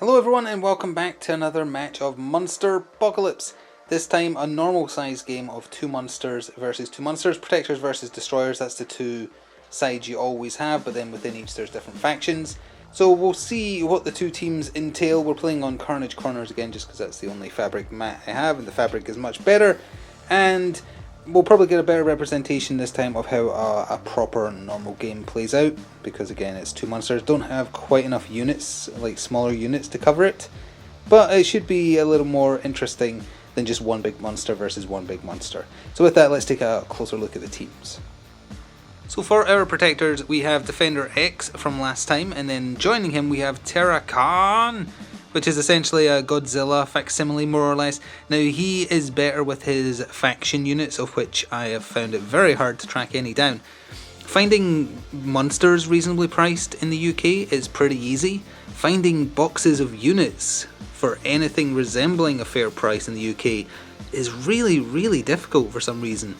Hello everyone and welcome back to another match of Monsterpocalypse. This time a normal size game of two monsters versus two monsters, protectors versus destroyers. That's the two sides you always have, but then within each there's different factions. So we'll see what the two teams entail. We're playing on Carnage Corners again just because that's the only fabric mat I have, and the fabric is much better. And we'll probably get a better representation this time of how a proper normal game plays out, because again it's two monsters, don't have quite enough units, like smaller units to cover it, but it should be a little more interesting than just one big monster versus one big monster. So with that, let's take a closer look at the teams. So for our protectors we have Defender X from last time, and then joining him we have Terrakan, which is essentially a Godzilla facsimile, more or less. Now, he is better with his faction units, of which I have found it very hard to track any down. Finding monsters reasonably priced in the UK is pretty easy. Finding boxes of units for anything resembling a fair price in the UK is really difficult for some reason.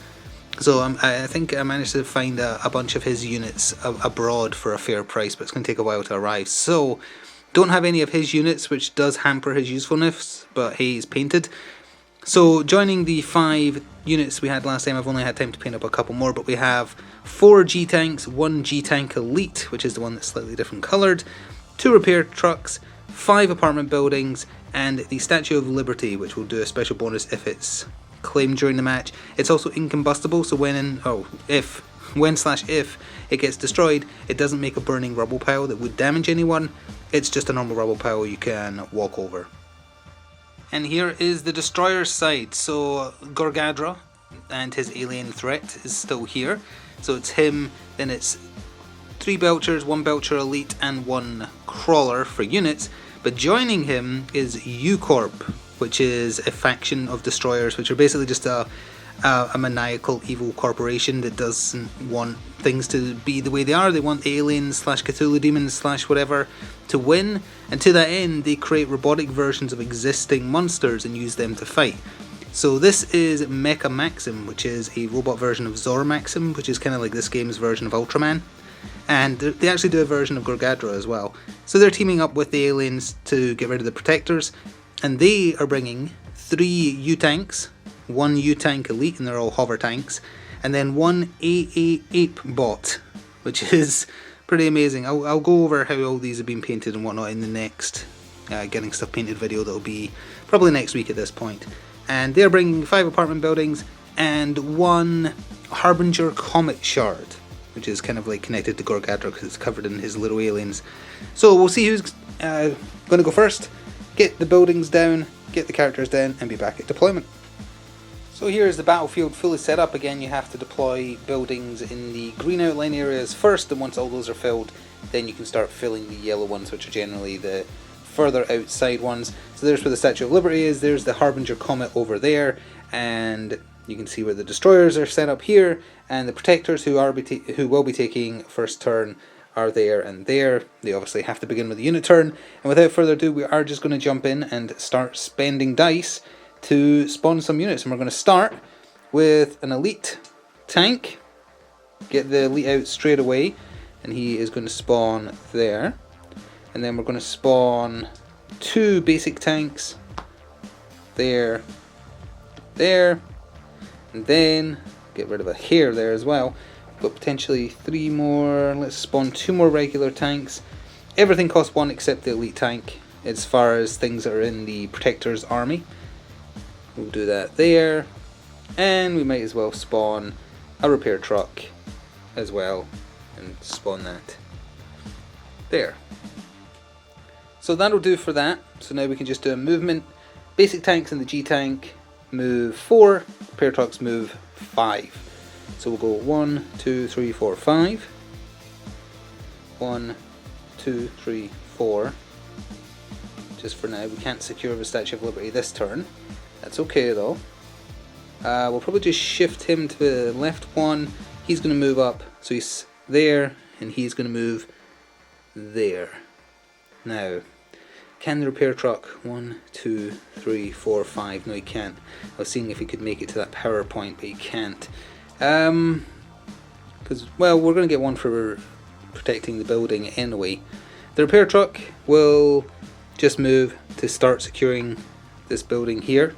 So I think I managed to find a bunch of his units abroad for a fair price, but it's going to take a while to arrive. So don't have any of his units, which does hamper his usefulness, but hey, he's painted. So joining the 5 units we had last time, I've only had time to paint up a couple more, but we have 4 G-Tanks, 1 G-Tank Elite, which is the one that's slightly different coloured, 2 repair trucks, 5 apartment buildings, and the Statue of Liberty, which will do a special bonus if it's claimed during the match. It's also incombustible, so if it gets destroyed, it doesn't make a burning rubble pile that would damage anyone. It's just a normal rubble pile you can walk over. And here is the destroyer side. So Gargadra and his alien threat is still here. So it's him, then it's 3 Belchers, 1 Belcher Elite and 1 Crawler for units. But joining him is U-Corp, which is a faction of destroyers, which are basically just a maniacal evil corporation that doesn't want things to be the way they are. They want the aliens / Cthulhu demons / whatever to win, and to that end they create robotic versions of existing monsters and use them to fight. So this is Mecha Maxim, which is a robot version of Zora Maxim, which is kind of like this game's version of Ultraman, and they actually do a version of Gargadra as well. So they're teaming up with the aliens to get rid of the protectors, and they are bringing 3 U-Tanks, 1 U-Tank Elite, and they're all hover tanks, and then 1 AA Ape Bot, which is pretty amazing. I'll go over how all these have been painted and whatnot in the next getting stuff painted video that'll be probably next week at this point. And they're bringing 5 apartment buildings and 1 Harbinger Comet Shard, which is kind of like connected to Gargadra because it's covered in his little aliens. So we'll see who's going to go first, get the buildings down, get the characters down, and be back at deployment. So here's the battlefield fully set up. Again, you have to deploy buildings in the green outline areas first, and once all those are filled, then you can start filling the yellow ones, which are generally the further outside ones. So there's where the Statue of Liberty is, there's the Harbinger Comet over there, and you can see where the destroyers are set up here, and the protectors who will be taking first turn are there and there. They obviously have to begin with the unit turn, and without further ado, we are just going to jump in and start spending dice to spawn some units. And we're going to start with an elite tank, get the elite out straight away, and he is going to spawn there. And then we're going to spawn 2 basic tanks there, and then get rid of a hair there as well, but potentially 3 more. Let's spawn 2 more regular tanks. Everything costs 1 except the elite tank as far as things that are in the protector's army. We'll do that there, and we might as well spawn a repair truck as well and spawn that there. So that'll do for that. So now we can just do a movement. Basic tanks and the G-Tank move 4, repair trucks move 5. So we'll go 1, 2, 3, 4, 5. 1, 2, 3, 4. Just for now, we can't secure the Statue of Liberty this turn. That's okay though. We'll probably just shift him to the left one. He's going to move up, so he's there, and he's going to move there. Now, can the repair truck 1, 2, 3, 4, 5? No, he can't. I was seeing if he could make it to that power point, but he can't. Because, well, we're going to get 1 for protecting the building anyway. The repair truck will just move to start securing this building here,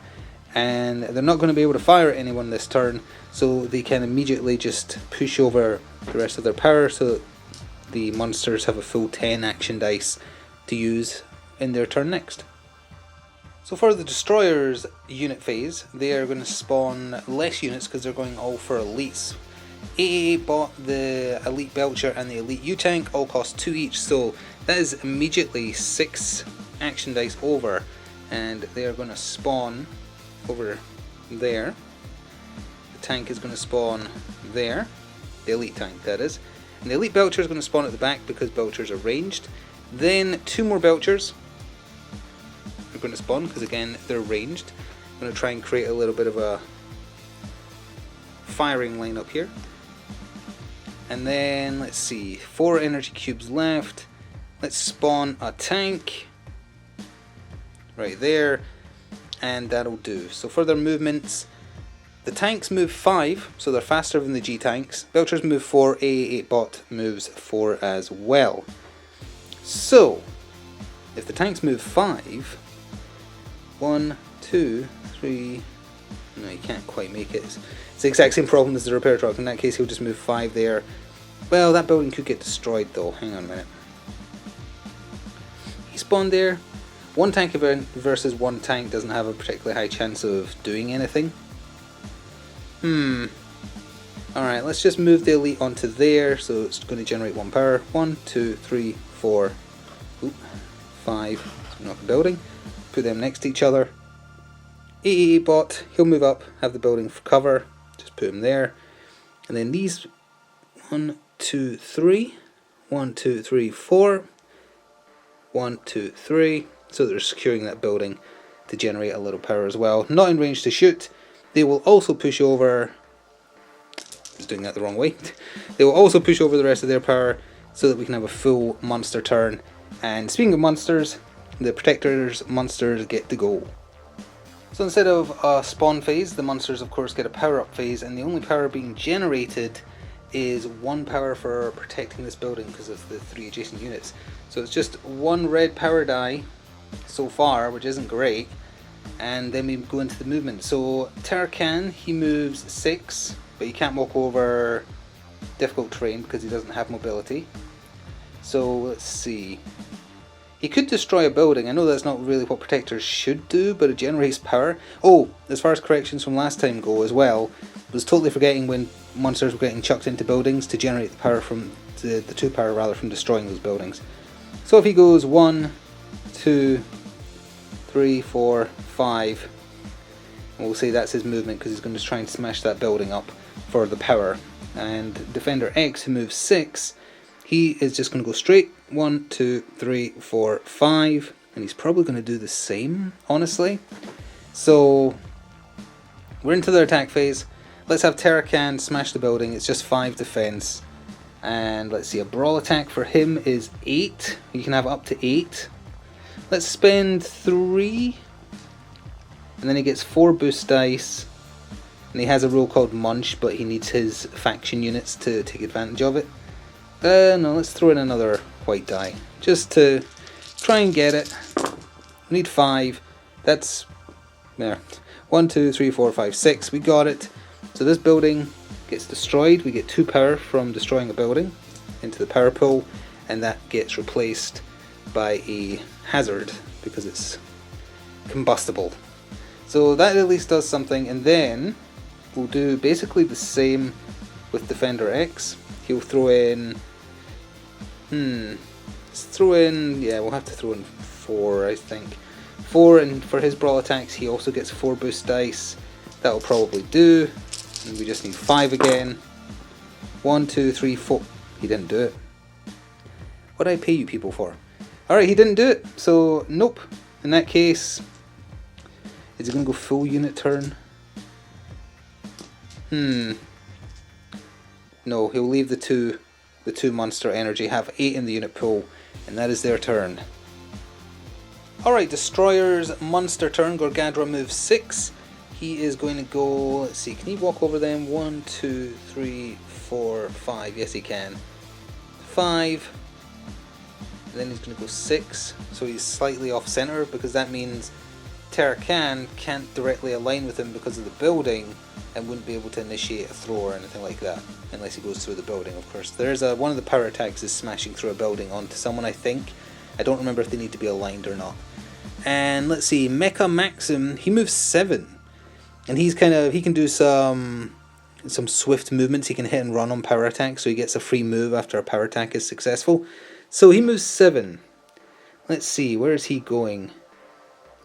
and they're not going to be able to fire at anyone this turn, so they can immediately just push over the rest of their power so that the monsters have a full 10 action dice to use in their turn next. So for the destroyers unit phase, they are going to spawn less units because they're going all for elites. AA bought the elite Belcher and the elite U-Tank, all cost 2 each, so that is immediately 6 action dice over, and they are going to spawn over there. The tank is going to spawn there, the elite tank that is, and the elite Belcher is going to spawn at the back because Belchers are ranged. Then 2 more Belchers are going to spawn because again they're ranged. I'm going to try and create a little bit of a firing line up here. And then let's see, 4 energy cubes left. Let's spawn a tank right there, and that'll do. So for their movements, the tanks move 5, so they're faster than the G-tanks. Belchers move 4, AA8 bot moves 4 as well. So if the tanks move 5, 1, 2, 3, no, you can't quite make it. It's the exact same problem as the repair truck. In that case, he'll just move 5 there. Well, that building could get destroyed though. Hang on a minute. He spawned there. 1 tank event versus 1 tank doesn't have a particularly high chance of doing anything. Alright, let's just move the elite onto there, so it's going to generate 1 power. 1, 2, 3, 4, 5. Knock a building. Put them next to each other. AAA bot, he'll move up, have the building for cover. Just put him there. And then these 1, 2, 3. 1, 2, 3, 4. 1, 2, 3. So they're securing that building to generate a little power as well. Not in range to shoot. They will also push over. I was doing that the wrong way. They will also push over the rest of their power so that we can have a full monster turn. And speaking of monsters, the protectors monsters get to go. So instead of a spawn phase, the monsters of course get a power up phase, and the only power being generated is 1 power for protecting this building because of the 3 adjacent units. So it's just 1 red power die so far, which isn't great, and then we go into the movement. So Terracan, he moves 6, but he can't walk over difficult terrain because he doesn't have mobility. So let's see, he could destroy a building. I know that's not really what protectors should do, but it generates power. Oh, as far as corrections from last time go as well, I was totally forgetting when monsters were getting chucked into buildings to generate the power from the 2 power rather from destroying those buildings. So if he goes 1, 2, 3, 4, 5, and we'll say that's his movement because he's going to try and smash that building up for the power. And Defender X, who moves 6, he is just going to go straight 1, 2, 3, 4, 5, and he's probably going to do the same, honestly. So we're into their attack phase. Let's have Terracan smash the building. It's just 5 defense. And let's see, a brawl attack for him is 8. You can have up to 8. Let's spend 3. And then he gets 4 boost dice. And he has a rule called Munch, but he needs his faction units to take advantage of it. No, let's throw in another white die. Just to try and get it. We need 5. That's there. 1, 2, 3, 4, 5, 6. We got it. So this building gets destroyed. We get 2 power from destroying a building into the power pool, and that gets replaced by a hazard because it's combustible. So that at least does something, and then we'll do basically the same with Defender X. He'll throw in let's throw in, yeah, we'll have to throw in 4, I think. 4, and for his brawl attacks he also gets 4 boost dice. That'll probably do. And we just need 5 again. 1, 2, 3, 4. He didn't do it. What did I pay you people for? Alright, he didn't do it. So, nope. In that case, is he going to go full unit turn? No, he'll leave the two monster energy, have 8 in the unit pool, and that is their turn. Alright, Destroyer's monster turn. Gargadra moves 6. He is going to go, let's see, can he walk over them? 1, 2, 3, 4, 5. Yes, he can. 5. And then he's going to go 6, so he's slightly off center, because that means Terracan can't directly align with him because of the building, and wouldn't be able to initiate a throw or anything like that, unless he goes through the building, of course. There's one of the power attacks is smashing through a building onto someone, I think. I don't remember if they need to be aligned or not. And let's see, Mecha Maxim, he moves 7. And he can do some swift movements. He can hit and run on power attacks, so he gets a free move after a power attack is successful. So he moves 7. Let's see, where is he going?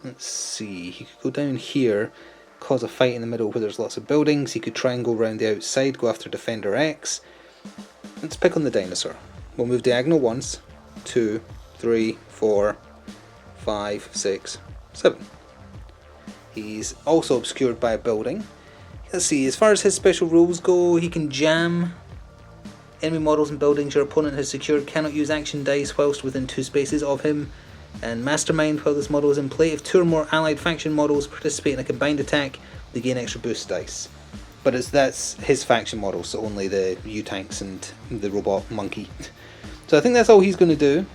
Let's see, he could go down here, cause a fight in the middle where there's lots of buildings. He could try and go around the outside, go after Defender X. Let's pick on the dinosaur. We'll move diagonal once, 2, 3, 4, 5, 6, 7. He's also obscured by a building. Let's see, as far as his special rules go, he can jam enemy models and buildings your opponent has secured, cannot use action dice whilst within 2 spaces of him, and mastermind while this model is in play. If 2 or more allied faction models participate in a combined attack, they gain extra boost dice. But that's his faction model, so only the U-Tanks and the robot monkey. So I think that's all he's going to do.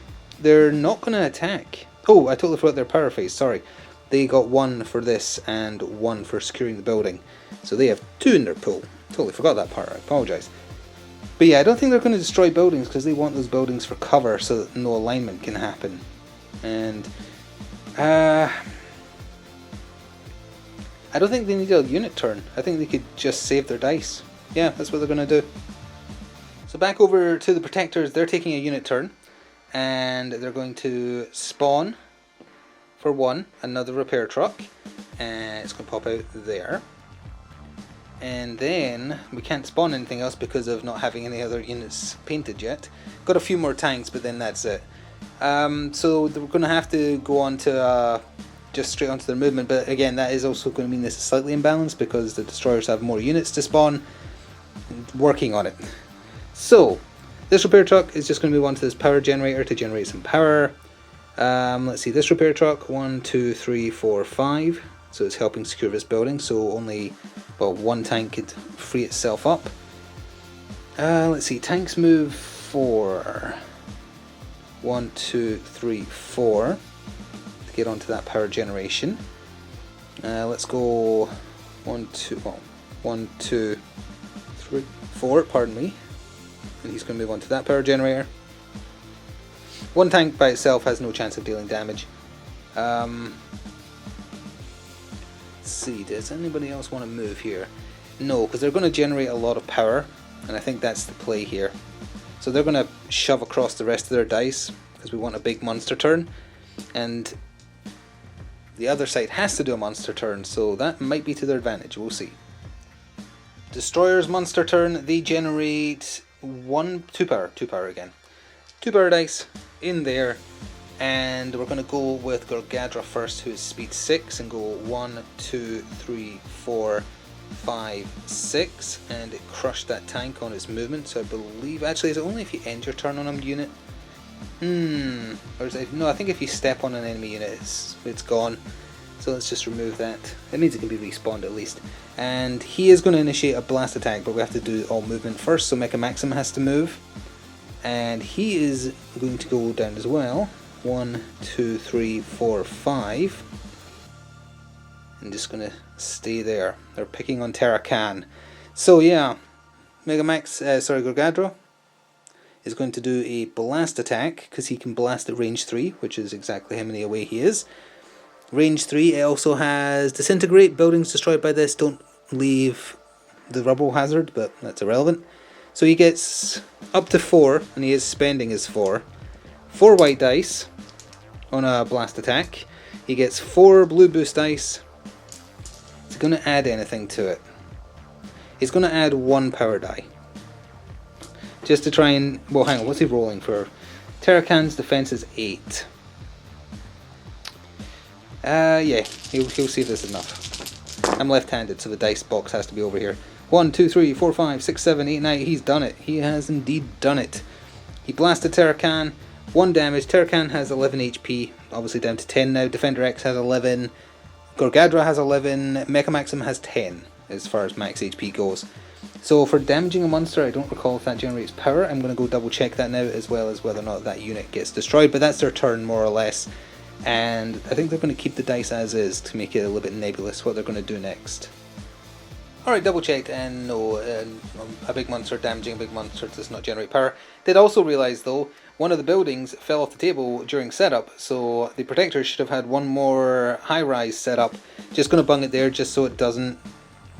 They're not going to attack. Oh, I totally forgot their power phase, sorry. They got 1 for this and 1 for securing the building. So they have 2 in their pool. Totally forgot that part, I apologise. But yeah, I don't think they're going to destroy buildings because they want those buildings for cover so that no alignment can happen. And I don't think they need a unit turn. I think they could just save their dice. Yeah, that's what they're going to do. So back over to the Protectors, they're taking a unit turn. And they're going to spawn, for 1, another repair truck. And it's going to pop out there. And then we can't spawn anything else because of not having any other units painted yet. Got a few more tanks, but then that's it. So we're going to have to go on to just straight onto their movement, but again that is also going to mean this is slightly imbalanced because the destroyers have more units to spawn. Working on it. So this repair truck is just going to move on to this power generator to generate some power. Let's see, this repair truck, 1, 2, 3, 4, 5. So it's helping secure this building, so only 1 tank could free itself up. Let's see, tanks move 4. 1, 2, 3, 4 to get onto that power generation. Let's go 1, 2, 3, 4, pardon me. And he's going to move on to that power generator. 1 tank by itself has no chance of dealing damage. Let's see, does anybody else want to move here? No, because they're going to generate a lot of power, and I think that's the play here. So they're going to shove across the rest of their dice, because we want a big monster turn, and the other side has to do a monster turn, so that might be to their advantage, we'll see. Destroyer's monster turn, they generate 2 power again. 2 power dice in there. And we're going to go with Gargadra first, who is speed 6, and go 1, 2, 3, 4, 5, 6, and it crushed that tank on its movement. So I believe, actually, is it only if you end your turn on a unit? Or is it, no, I think if you step on an enemy unit, it's gone. So let's just remove that. It means it can be respawned at least. And he is going to initiate a blast attack, but we have to do all movement first, so Mecha Maxim has to move. And he is going to go down as well. 1, 2, 3, 4, 5. I'm just gonna stay there. They're picking on Terracan. So yeah, Gargadra is going to do a blast attack because he can blast at range 3, which is exactly how many away he is. Range 3, it also has disintegrate. Buildings destroyed by this don't leave the rubble hazard, but that's irrelevant. So he gets up to 4, and he is spending his 4. 4 white dice on a blast attack. He gets 4 blue boost dice. Is he going to add anything to it? He's going to add 1 power die. Just to try and... well, hang on, what's he rolling for? Terracan's defense is 8. Yeah, he'll see if there's enough. I'm left-handed, so the dice box has to be over here. 1, 2, 3, 4, 5, 6, 7, 8, 9. He's done it. He has indeed done it. He blasted Terracan. 1 damage. Terracan has 11 HP, obviously down to 10 now. Defender X has 11. Gargadra has 11. Mecha Maxim has 10 as far as max HP goes. So for damaging a monster, I don't recall if that generates power. I'm going to go double check that now, as well as whether or not that unit gets destroyed. But that's their turn, more or less. And I think they're going to keep the dice as is to make it a little bit nebulous what they're going to do next. Alright, double checked, and no, a big monster damaging a big monster does not generate power. Did also realise though, one of the buildings fell off the table during setup, so the protectors should have had one more high-rise set up. Just going to bung it there just so it doesn't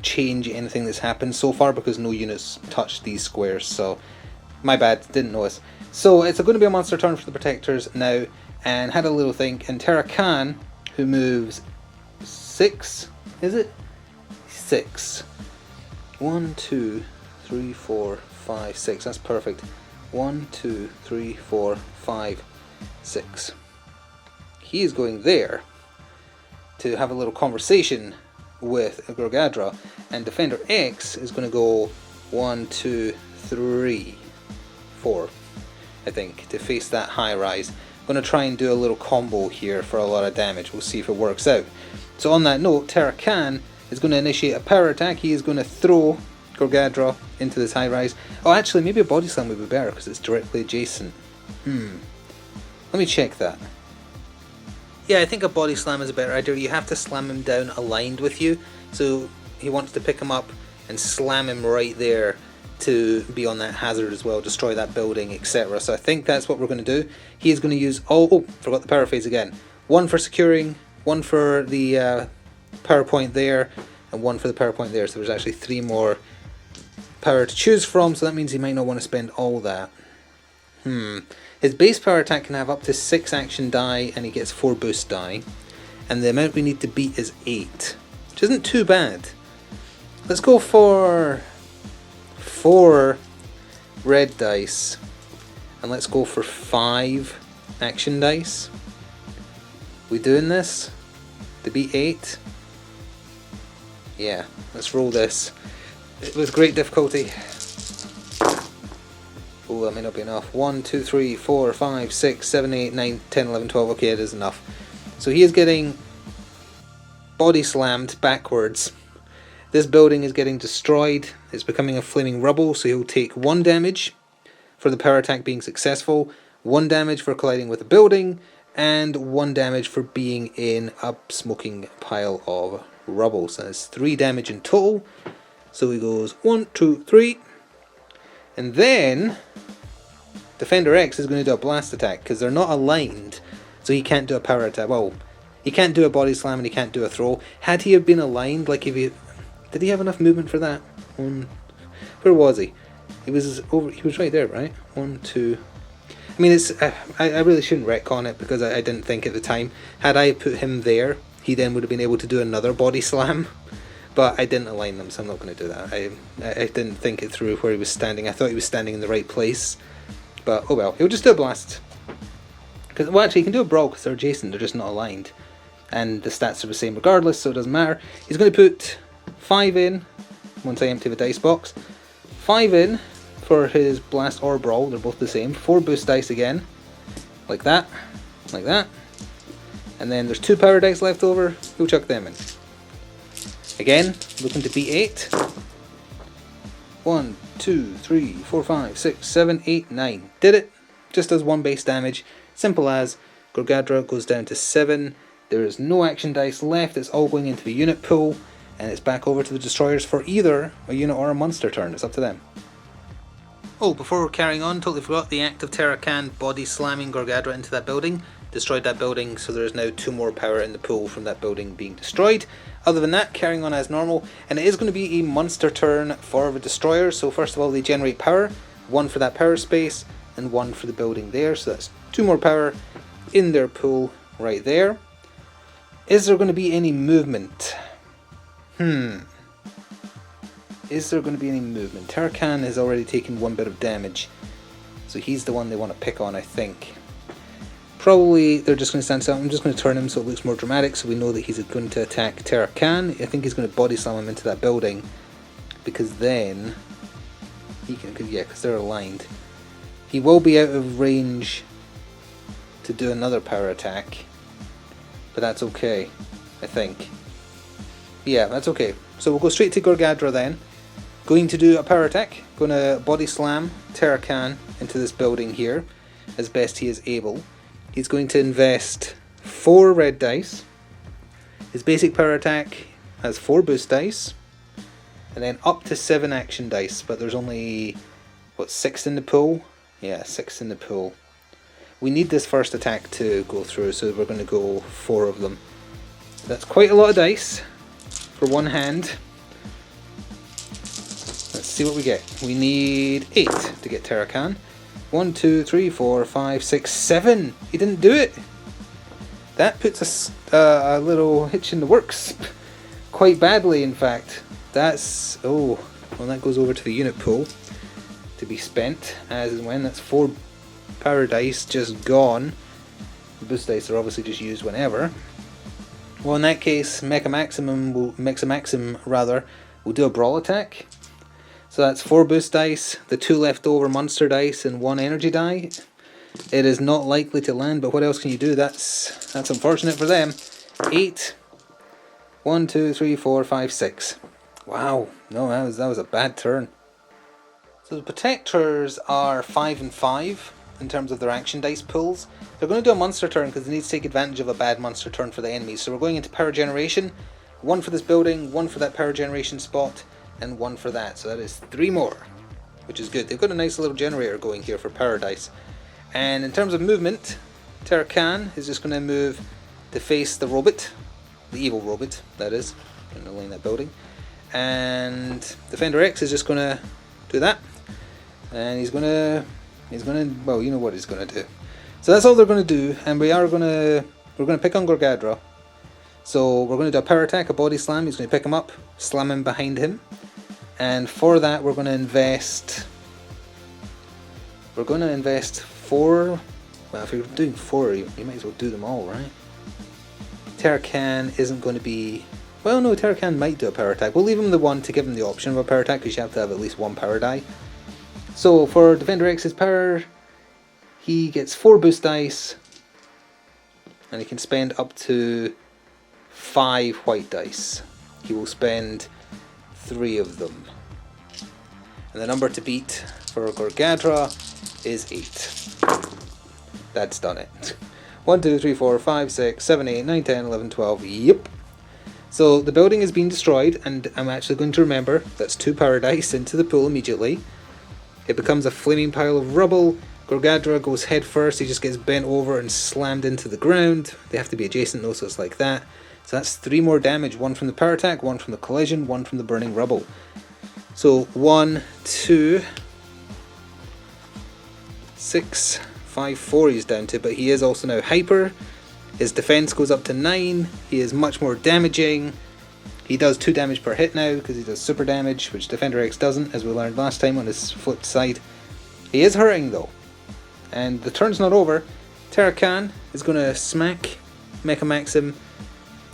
change anything that's happened so far, because no units touched these squares, so my bad, didn't notice. So it's going to be a monster turn for the protectors now, and had a little think, and Terra Khan, who moves 6, is it? 6. 1, 2, 3, 4, 5, 6. That's perfect. 1, 2, 3, 4, 5, 6. He is going there to have a little conversation with Gargadra, and Defender X is going to go 1, 2, 3, 4, I think, to face that high rise. I'm going to try and do a little combo here for a lot of damage. We'll see if it works out. So on that note, Terra Khan is going to initiate a power attack. He is going to throw Gargadra into this high rise. Oh, actually, maybe a body slam would be better because it's directly adjacent. Let me check that. Yeah, I think a body slam is a better idea. You have to slam him down aligned with you. So he wants to pick him up and slam him right there to be on that hazard as well, destroy that building, etc. So I think that's what we're going to do. He is going to use... Oh, forgot the power phase again. One for securing, one for the power point there, and one for the power point there. So there's actually 3 more power to choose from, so that means he might not want to spend all that. His base power attack can have up to 6 action die, and he gets 4 boost die. And the amount we need to beat is 8, which isn't too bad. Let's go for 4 red dice, and let's go for 5 action dice. We doing this to beat 8? Yeah, let's roll this. It was great difficulty. Oh, that may not be enough. 1, 2, 3, 4, 5, 6, 7, 8, 9, 10, 11, 12. Okay, it is enough. So he is getting body slammed backwards. This building is getting destroyed. It's becoming a flaming rubble, so he'll take 1 damage for the power attack being successful, 1 damage for colliding with a building, and 1 damage for being in a smoking pile of rubble. So that's 3 damage in total. So he goes 1, 2, 3, and then Defender X is going to do a blast attack because they're not aligned, so he can't do a power attack. Well, he can't do a body slam and he can't do a throw. Had he have been aligned, like if he did, he have enough movement for that? Where was he? He was over. He was right there, right? 1, 2. I mean, it's. I really shouldn't retcon it because I didn't think at the time. Had I put him there, he then would have been able to do another body slam. But I didn't align them, so I'm not going to do that. I didn't think it through where he was standing. I thought he was standing in the right place. But, oh well. He'll just do a blast. Well, actually, he can do a brawl because they're adjacent. They're just not aligned. And the stats are the same regardless, so it doesn't matter. He's going to put 5 in, once I empty the dice box. 5 in for his blast or brawl. They're both the same. 4 boost dice again. Like that. Like that. And then there's 2 power dice left over. He'll chuck them in. Again, looking to beat 8. 1, 2, 3, 4, 5, 6, 7, 8, 9. Did it. Just does 1 base damage. Simple as. Gargadra goes down to 7. There is no action dice left. It's all going into the unit pool. And it's back over to the destroyers for either a unit or a monster turn. It's up to them. Oh, before we're carrying on, totally forgot the act of Terra Khan body slamming Gargadra into that building. Destroyed that building, so there is now 2 more power in the pool from that building being destroyed. Other than that, carrying on as normal, and it is going to be a monster turn for the destroyer. So first of all, they generate power, 1 for that power space and 1 for the building there, so that's 2 more power in their pool right there. Is there going to be any movement? Is there going to be any movement? Terra Khan has already taken 1 bit of damage, so he's the one they want to pick on, I think. Probably they're just going to stand still. I'm just going to turn him so it looks more dramatic, so we know that he's going to attack Terra Khan. I think he's going to body slam him into that building, because then he can, yeah, because they're aligned. He will be out of range to do another power attack, but that's okay, I think. Yeah, that's okay. So we'll go straight to Gargadra then. Going to do a power attack. Going to body slam Terracan into this building here as best he is able. He's going to invest 4 red dice. His basic power attack has 4 boost dice. And then up to 7 action dice. But there's only, what, 6 in the pool? Yeah, 6 in the pool. We need this first attack to go through, so we're going to go 4 of them. That's quite a lot of dice for one hand. Let's see what we get. We need 8 to get Terracan. 1, 2, 3, 4, 5, 6, 7. He didn't do it. That puts us a little hitch in the works. Quite badly, in fact. That's... oh, well, that goes over to the unit pool to be spent as and when. That's 4 power dice just gone. The boost dice are obviously just used whenever. Well, in that case, Mecha Maxim will do a brawl attack. So that's 4 boost dice, the 2 leftover monster dice, and 1 energy die. It is not likely to land, but what else can you do? That's unfortunate for them. 8. 1, 2, 3, 4, 5, 6. Wow, no, that was a bad turn. So the protectors are 5 and 5 in terms of their action dice pools. They're going to do a monster turn because they need to take advantage of a bad monster turn for the enemies. So we're going into power generation. 1 for this building, 1 for that power generation spot, and 1 for that. So that is 3 more, which is good. They've got a nice little generator going here for power dice. And in terms of movement, Terracan is just going to move to face the robot, the evil robot, that is, going to line that building. And Defender X is just going to do that. And he's going to, well, you know what he's going to do. So that's all they're going to do, and we're going to pick on Gargadra. So we're going to do a power attack, a body slam. He's going to pick him up, slam him behind him, and for that we're going to invest. We're going to invest 4. Well, if you're doing 4, you might as well do them all, right? Terracan isn't going to be. Well, no, Terracan might do a power attack. We'll leave him the 1 to give him the option of a power attack because you have to have at least 1 power die. So for Defender X's power, he gets 4 boost dice, and he can spend up to 5 white dice. He will spend 3 of them. And the number to beat for Gargadra is 8. That's done it. 1, 2, 3, 4, 5, 6, 7, 8, 9, 10, 11, 12. Yep. So the building is being destroyed, and I'm actually going to remember that's 2 power dice into the pool immediately. It becomes a flaming pile of rubble. Gargadra goes head first. He just gets bent over and slammed into the ground. They have to be adjacent though, so it's like that. So that's 3 more damage. 1 from the power attack, 1 from the collision, 1 from the burning rubble. So 1, 2, 6, 5, 4 he's down to, but he is also now hyper. His defense goes up to 9. He is much more damaging. He does 2 damage per hit now because he does super damage, which Defender X doesn't, as we learned last time on his flipped side. He is hurting though. And the turn's not over. Terracan is going to smack Mecha Maxim.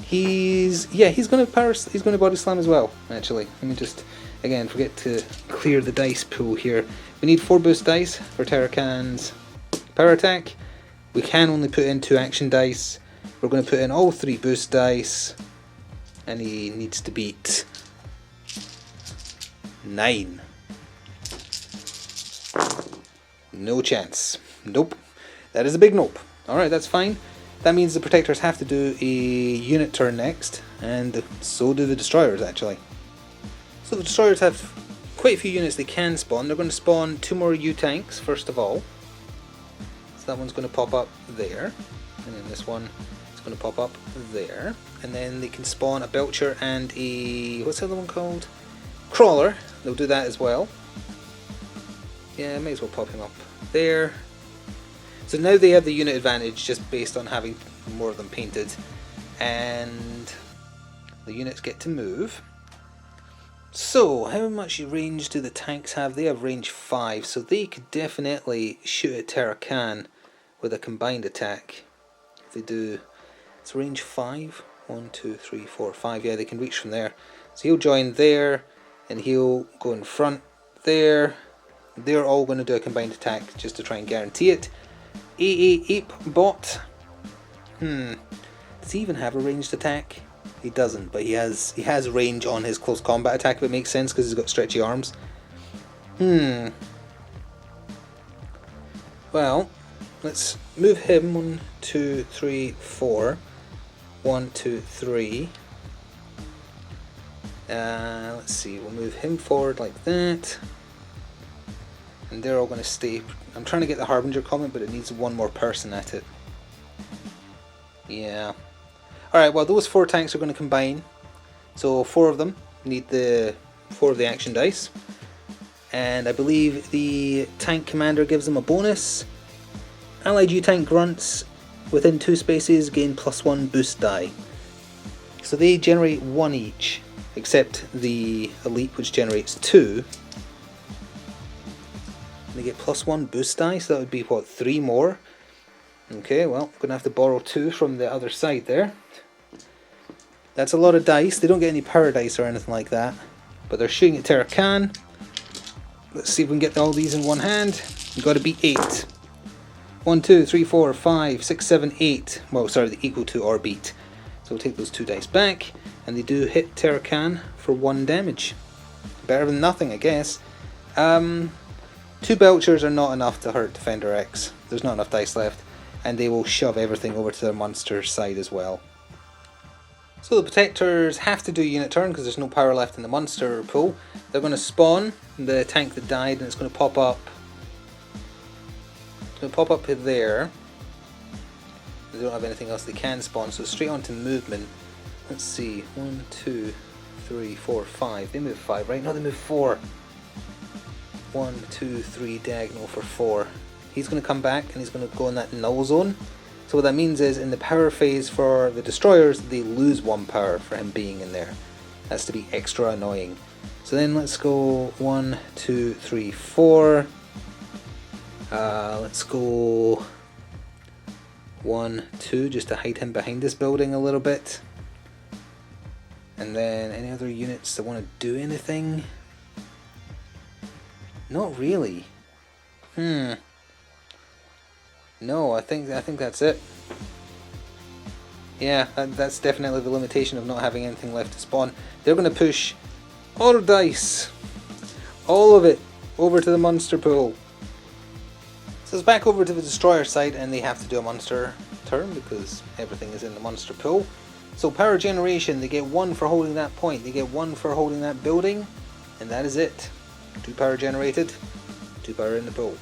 He's going to body slam as well, actually. Let me just, again, forget to clear the dice pool here. We need 4 boost dice for Terracan's power attack. We can only put in 2 action dice. We're going to put in all 3 boost dice. And he needs to beat 9. No chance. Nope. That is a big nope. Alright, that's fine. That means the protectors have to do a unit turn next, and so do the destroyers actually. So the destroyers have quite a few units they can spawn. They're going to spawn 2 more U-tanks first of all. So that one's going to pop up there, and then this one is going to pop up there. And then they can spawn a Belcher and a, what's the other one called? Crawler. They'll do that as well. Yeah, I may as well pop him up there. So now they have the unit advantage just based on having more of them painted. And the units get to move. So, how much range do the tanks have? They have range 5, so they could definitely shoot at Terracan with a combined attack. If they do, it's range 5. 1, 2, 3, 4, 5. Yeah, they can reach from there. So he'll join there, and he'll go in front there. They're all going to do a combined attack just to try and guarantee it. AA Ape Bot. Does he even have a ranged attack? He doesn't, but he has range on his close combat attack, if it makes sense, because he's got stretchy arms. Well, let's move him 1, 2, 3, 4. 1, 2, 3. Let's see, we'll move him forward like that. And they're all going to stay. I'm trying to get the Harbinger comment, but it needs one more person at it. Yeah. Alright, well those 4 tanks are going to combine. So 4 of them need the 4 of the action dice. And I believe the tank commander gives them a bonus. Allied U-tank grunts within 2 spaces gain +1 boost die. So they generate 1 each, except the elite, which generates 2. They get +1 boost die, so that would be what, 3 more? Okay, well, I'm gonna have to borrow 2 from the other side there. That's a lot of dice. They don't get any power dice or anything like that, but they're shooting at Terracan. Let's see if we can get all these in one hand. You've got to beat 8. 1, 2, 3, 4, 5, 6, 7, 8. Well, sorry, the equal to or beat. So we'll take those 2 dice back, and they do hit Terracan for 1 damage. Better than nothing, I guess. 2 Belchers are not enough to hurt Defender X. There's not enough dice left, and they will shove everything over to their monster side as well. So the Protectors have to do a unit turn because there's no power left in the monster pool. They're going to spawn the tank that died, and it's going to pop up. It's going to pop up there. They don't have anything else they can spawn, so straight on to movement. Let's see, 1, 2, 3, 4, 5. They move 5, right? No, they move 4. 1, 2, 3 diagonal for 4. He's going to come back and he's going to go in that null zone. So what that means is in the power phase for the destroyers, they lose 1 power for him being in there. That's to be extra annoying. So then let's go 1, 2, 3, 4. Let's go 1, 2 just to hide him behind this building a little bit. And then any other units that want to do anything? Not really. No, I think that's it. Yeah, that's definitely the limitation of not having anything left to spawn. They're going to push all the dice, all of it, over to the monster pool. So it's back over to the destroyer side, and they have to do a monster turn because everything is in the monster pool. So power generation, they get 1 for holding that point, they get 1 for holding that building, and that is it. 2 power generated, 2 power in the pool.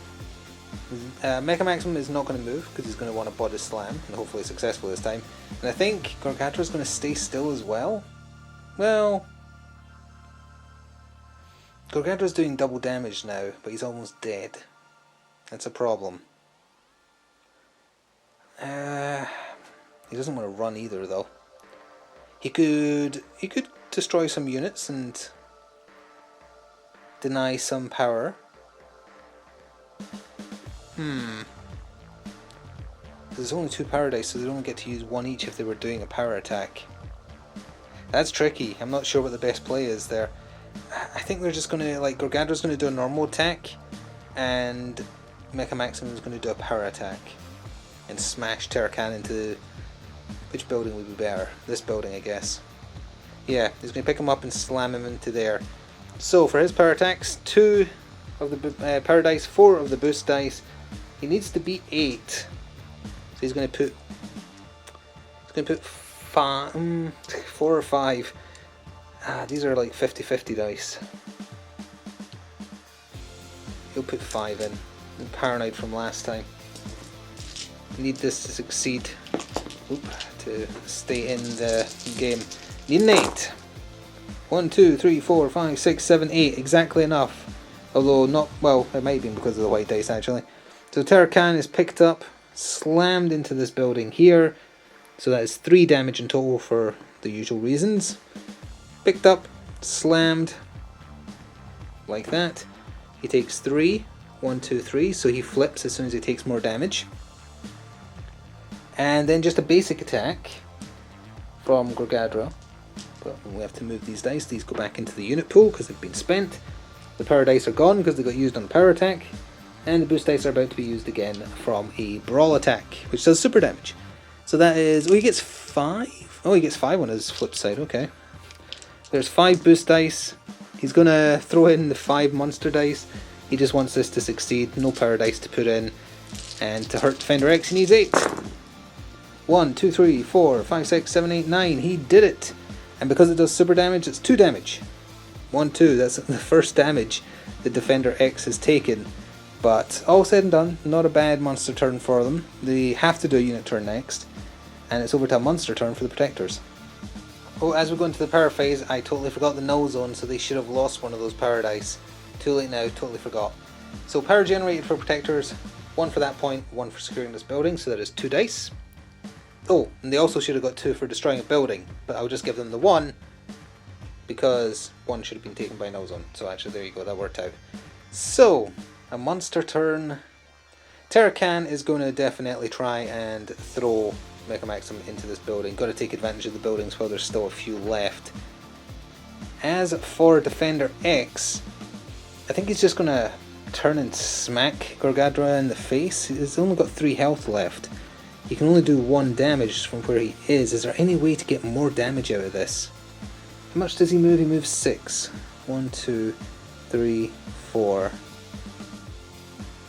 Mecha Maximum is not going to move because he's going to want a body slam, and hopefully successful this time. And I think Gargadra is going to stay still as well. Well, Gargadra is doing double damage now, but he's almost dead. That's a problem. He doesn't want to run either, though. He could destroy some units and deny some power. There's only 2 power dice, so they don't get to use 1 each if they were doing a power attack. That's tricky. I'm not sure what the best play is there. I think they're just going to, like, Gargadra's going to do a normal attack, and Mecha Maximum is going to do a power attack and smash Terracan into... Which building would be better? This building, I guess. Yeah, he's going to pick him up and slam him into there. So for his power attacks, 2 of the power dice, 4 of the boost dice. He needs to beat 8. So he's going to put 4 or 5. These are like 50-50 dice. He'll put 5 in. I'm paranoid from last time. Need this to succeed. To stay in the game. Need an 8. 1, 2, 3, 4, 5, 6, 7, 8. Exactly enough. Although not, well, it might have been because of the white dice actually. So Terracan is picked up, slammed into this building here. So that is 3 damage in total for the usual reasons. Picked up, slammed, like that. He takes 3. 1, 2, 3. So he flips as soon as he takes more damage. And then just a basic attack from Gargadra. But we have to move these dice. These go back into the unit pool because they've been spent. The power dice are gone because they got used on a power attack. And the boost dice are about to be used again from a brawl attack, which does super damage. So that is, well, he gets 5? Oh, he gets 5 on his flip side, okay. There's 5 boost dice. He's going to throw in the 5 monster dice. He just wants this to succeed. No power dice to put in. And to hurt Defender X, he needs 8. 1, 2, 3, 4, 5, 6, 7, 8, 9. He did it! And because it does super damage, it's 2 damage. 1, 2. That's the first damage that Defender X has taken. But all said and done, not a bad monster turn for them. They have to do a unit turn next. And it's over to a monster turn for the Protectors. Oh, as we go into the power phase, I totally forgot the null zone, so they should have lost one of those power dice. Too late now, totally forgot. So power generated for Protectors, 1 for that point, 1 for securing this building, so that is 2 dice. Oh, and they also should have got 2 for destroying a building, but I'll just give them the 1, because 1 should have been taken by null zone. So actually, there you go, that worked out. So, a monster turn. Terracan is going to definitely try and throw Mecha Maxim into this building. Got to take advantage of the buildings while there's still a few left. As for Defender X, I think he's just going to turn and smack Gargadra in the face. He's only got 3 health left. He can only do 1 damage from where he is. Is there any way to get more damage out of this? How much does he move? He moves 6. 1, 2, 3, 4,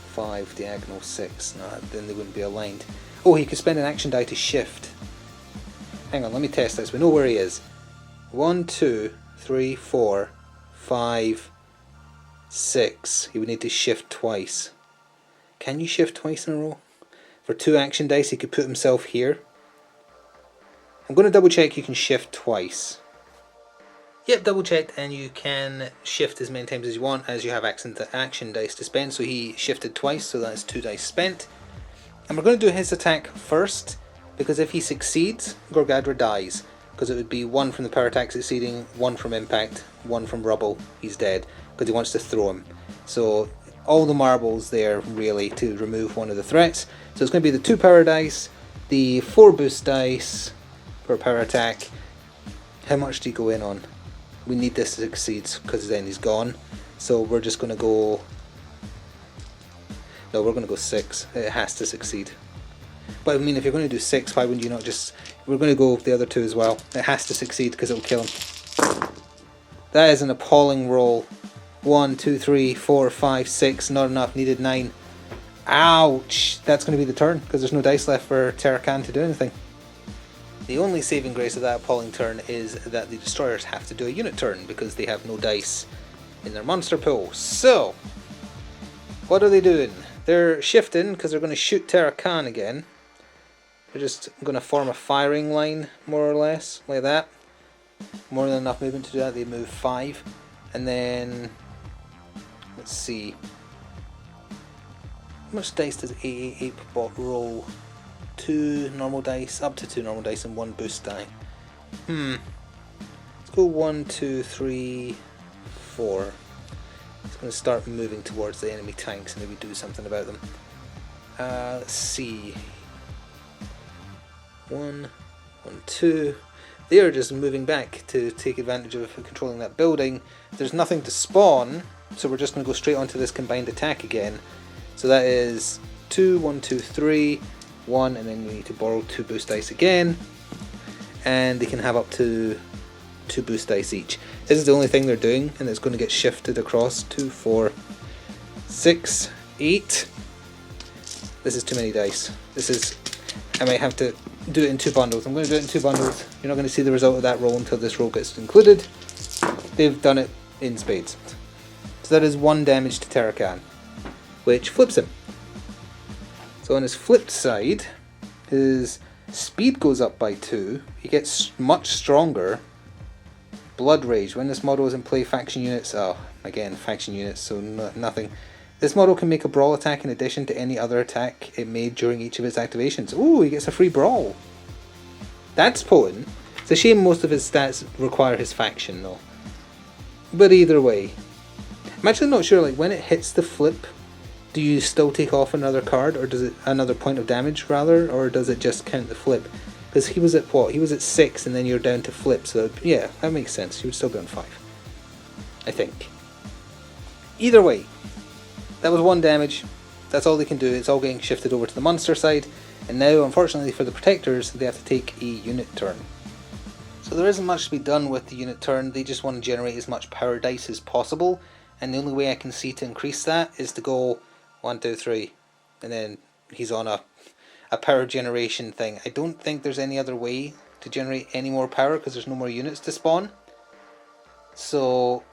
5, diagonal 6. No, then they wouldn't be aligned. Oh, he could spend an action die to shift. Hang on, let me test this. We know where he is. 1, 2, 3, 4, 5, 6. He would need to shift twice. Can you shift twice in a row? For 2 action dice, he could put himself here. I'm going to double check you can shift twice. Yep, double checked, and you can shift as many times as you want as you have action dice to spend. So he shifted twice, so that's 2 dice spent. And we're going to do his attack first, because if he succeeds, Gargadra dies. Because it would be 1 from the power attack succeeding, 1 from impact, 1 from rubble, he's dead. Because he wants to throw him. So all the marbles there, really, to remove one of the threats. So it's going to be the 2 power dice, the 4 boost dice for power attack. How much do you go in on? We need this to succeed, because then he's gone. So we're just going to go... No, we're going to go 6. It has to succeed. But I mean, if you're going to do 6, why wouldn't you not just... We're going to go the other 2 as well. It has to succeed because it will kill him. That is an appalling roll. 1, 2, 3, 4, 5, 6. Not enough. Needed 9. Ouch! That's going to be the turn, because there's no dice left for Terracan to do anything. The only saving grace of that appalling turn is that the Destroyers have to do a unit turn, because they have no dice in their monster pool. So, what are they doing? They're shifting because they're going to shoot Terracan again. They're just going to form a firing line, more or less, like that. More than enough movement to do that. They move 5. And then, let's see. How much dice does Ape Bot roll? 2 normal dice, up to 2 normal dice and 1 boost die. Let's go 1, 2, 3, 4. It's going to start moving towards the enemy tanks and maybe do something about them. Let's see. 1, 1, 2. They are just moving back to take advantage of controlling that building. There's nothing to spawn, so we're just going to go straight onto this combined attack again. So that is 2, 1, 2, 3, 1, and then we need to borrow 2 boost dice again. And they can have up to 2 boost dice each. This is the only thing they're doing, and it's going to get shifted across. 2, 4, 6, 8. This is too many dice. This is... I might have to do it in 2 bundles. I'm going to do it in 2 bundles. You're not going to see the result of that roll until this roll gets included. They've done it in spades. So that is 1 damage to Terracan, which flips him. So on his flipped side, his speed goes up by 2. He gets much stronger. Blood Rage. When this model is in play, faction units... Oh, again, faction units, so nothing. This model can make a brawl attack in addition to any other attack it made during each of its activations. Ooh, he gets a free brawl. That's potent. It's a shame most of his stats require his faction, though. But either way. I'm actually not sure, like, when it hits the flip, do you still take off another card, or does it... another point of damage, rather, or does it just count the flip? Because he was at what? He was at 6, and then you're down to flip, so yeah, that makes sense. He would still be on 5. I think. Either way. That was 1 damage. That's all they can do. It's all getting shifted over to the monster side. And now, unfortunately for the Protectors, they have to take a unit turn. So there isn't much to be done with the unit turn, they just want to generate as much power dice as possible, and the only way I can see to increase that is to go 1, 2, 3, and then he's on a power generation thing. I don't think there's any other way to generate any more power because there's no more units to spawn. So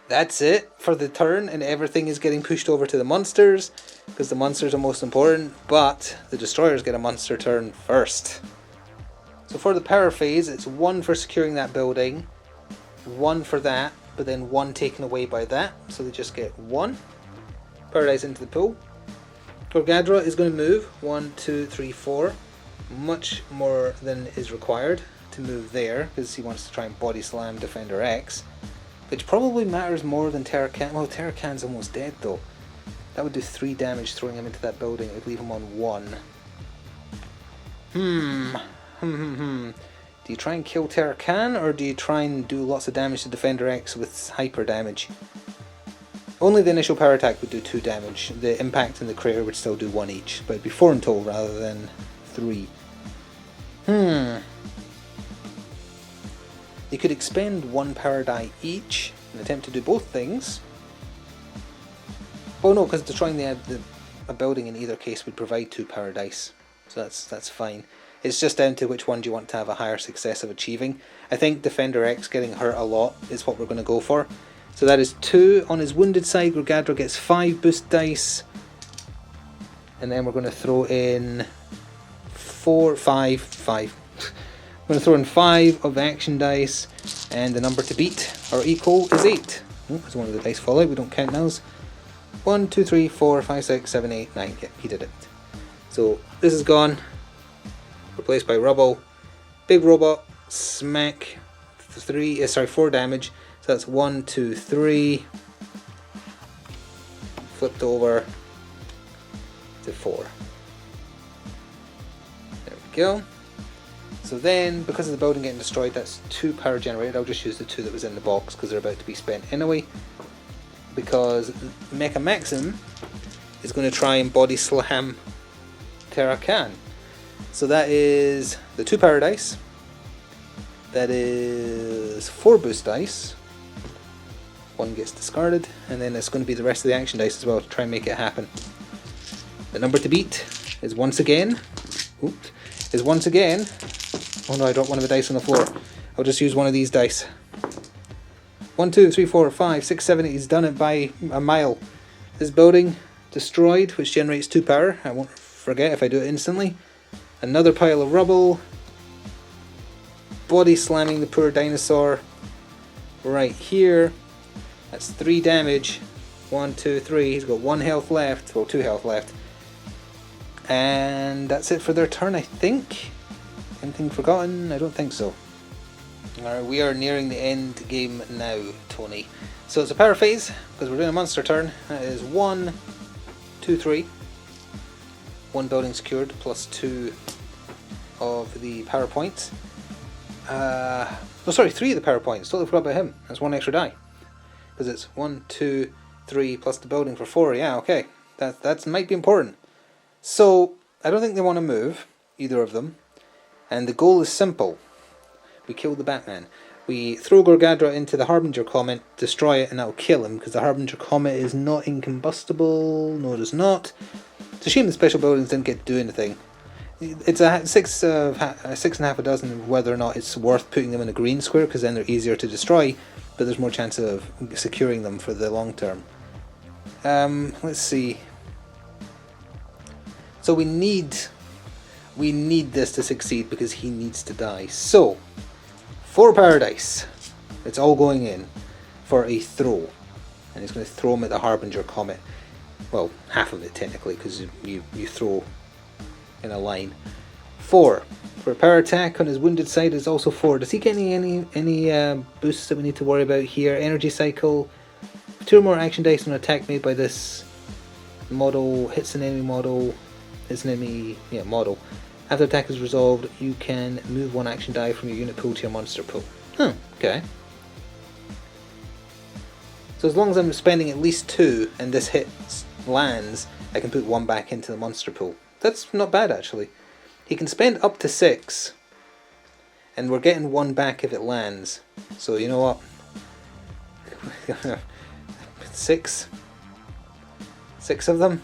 that's it for the turn, and everything is getting pushed over to the monsters because the monsters are most important, but the destroyers get a monster turn first. So for the power phase, it's 1 for securing that building, 1 for that, but then 1 taken away by that, so they just get 1 power dice into the pool. Gargadra is going to move 1, 2, 3, 4, much more than is required to move there because he wants to try and body slam Defender X, which probably matters more than Terracan. Well, Terracan's almost dead though. That would do 3 damage throwing him into that building. It would leave him on 1. Do you try and kill Terracan, or do you try and do lots of damage to Defender X with hyper damage? Only the initial power attack would do 2 damage. The impact and the crater would still do 1 each, but it'd be 4 in total rather than 3. They could expend 1 power die each and attempt to do both things. Oh no, because destroying a building in either case would provide 2 power dice, so that's fine. It's just down to which one do you want to have a higher success of achieving. I think Defender X getting hurt a lot is what we're going to go for. So that is 2. On his wounded side, Gargadra gets 5 boost dice. And then we're going to throw in 5. I'm going to throw in 5 of action dice. And the number to beat or equal is 8. Oh, there's one of the dice fall out, we don't count those. 1, 2, 3, 4, 5, 6, 7, 8, 9. Yeah, he did it. So this is gone. Replaced by rubble. Big robot. Smack. 4 damage. So that's 1, 2, 3, flipped over to 4. There we go. So then, because of the building getting destroyed, that's 2 power generated. I'll just use the 2 that was in the box because they're about to be spent anyway. Because Mecha Maxim is going to try and body slam Terracan. So that is the 2 power dice. That is 4 boost dice. 1 gets discarded, and then it's going to be the rest of the action dice as well to try and make it happen. The number to beat is once again, oh no, I dropped one of the dice on the floor. I'll just use one of these dice. 1, 2, 3, 4, 5, 6, 7, 8, he's done it by a mile. This building destroyed, which generates 2 power. I won't forget if I do it instantly. Another pile of rubble. Body slamming the poor dinosaur right here. That's 3 damage. 1, 2, 3. He's got 1 health left. Well, 2 health left. And that's it for their turn, I think. Anything forgotten? I don't think so. Alright, we are nearing the end game now, Tony. So it's a power phase, because we're doing a monster turn. That is 1, 2, 3. 1 building secured, plus 2 of the power points. 3 of the power points. Totally forgot about him. That's 1 extra die. Because it's 1, 2, 3 plus the building for 4. Yeah, okay. That might be important. So, I don't think they want to move, either of them. And the goal is simple. We kill the Batman. We throw Gargadra into the Harbinger Comet, destroy it, and that'll kill him, because the Harbinger Comet is not incombustible. No, it is not. It's a shame the special buildings didn't get to do anything. It's a 6 and a half a dozen whether or not it's worth putting them in a green square, because then they're easier to destroy, but there's more chance of securing them for the long term. Let's see. So we need this to succeed because he needs to die. So 4 power dice. It's all going in for a throw, and he's going to throw him at the Harbinger Comet. Well, half of it technically, because you throw in a line. 4 for a power attack on his wounded side is also 4. Does he get any boosts that we need to worry about here? Energy cycle. 2 or more action dice on an attack made by this model hits an enemy model. Model. After attack is resolved, you can move 1 action die from your unit pool to your monster pool. Okay. So as long as I'm spending at least 2 and this hit lands, I can put 1 back into the monster pool. That's not bad actually. He can spend up to 6, And we're getting 1 back if it lands. So you know what? 6 of them?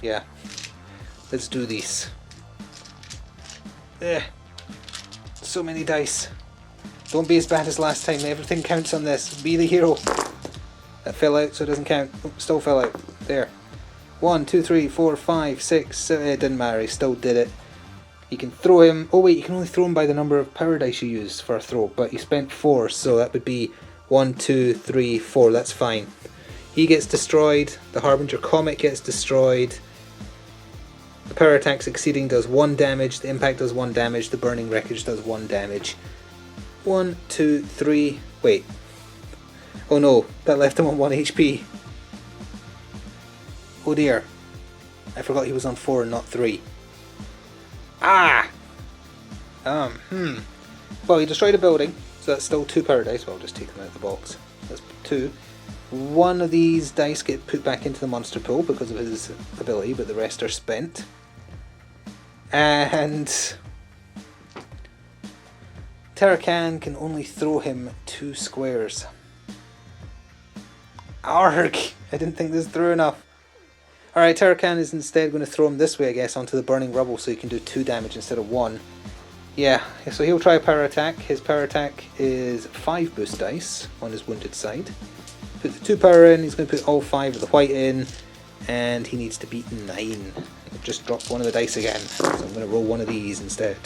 Yeah. Let's do these. So many dice. Don't be as bad as last time. Everything counts on this. Be the hero. That fell out, so it doesn't count. Oh, still fell out. There. 1, 2, 3, 4, 5, 6, 7. It didn't matter. He still did it. You can throw him. Oh wait, you can only throw him by the number of power dice you use for a throw. But you spent 4, so that would be 1, 2, 3, 4. That's fine. He gets destroyed. The Harbinger Comet gets destroyed. The power attack succeeding does 1 damage. The impact does 1 damage. The burning wreckage does 1 damage. 1, 2, 3. Wait. Oh no, that left him on 1 HP. Oh dear. I forgot he was on 4 and not 3. Ah! Well, he destroyed a building, so that's still 2 power dice. Well, I'll just take them out of the box. That's 2. 1 of these dice get put back into the monster pool because of his ability, but the rest are spent. And Terracan can only throw him 2 squares. Arg! I didn't think this through enough. Alright, Terracan is instead going to throw him this way, I guess, onto the burning rubble so he can do 2 damage instead of 1. Yeah, so he'll try a power attack. His power attack is 5 boost dice on his wounded side. Put the 2 power in, he's going to put all 5 of the white in, and he needs to beat 9. I've just dropped 1 of the dice again, so I'm going to roll 1 of these instead.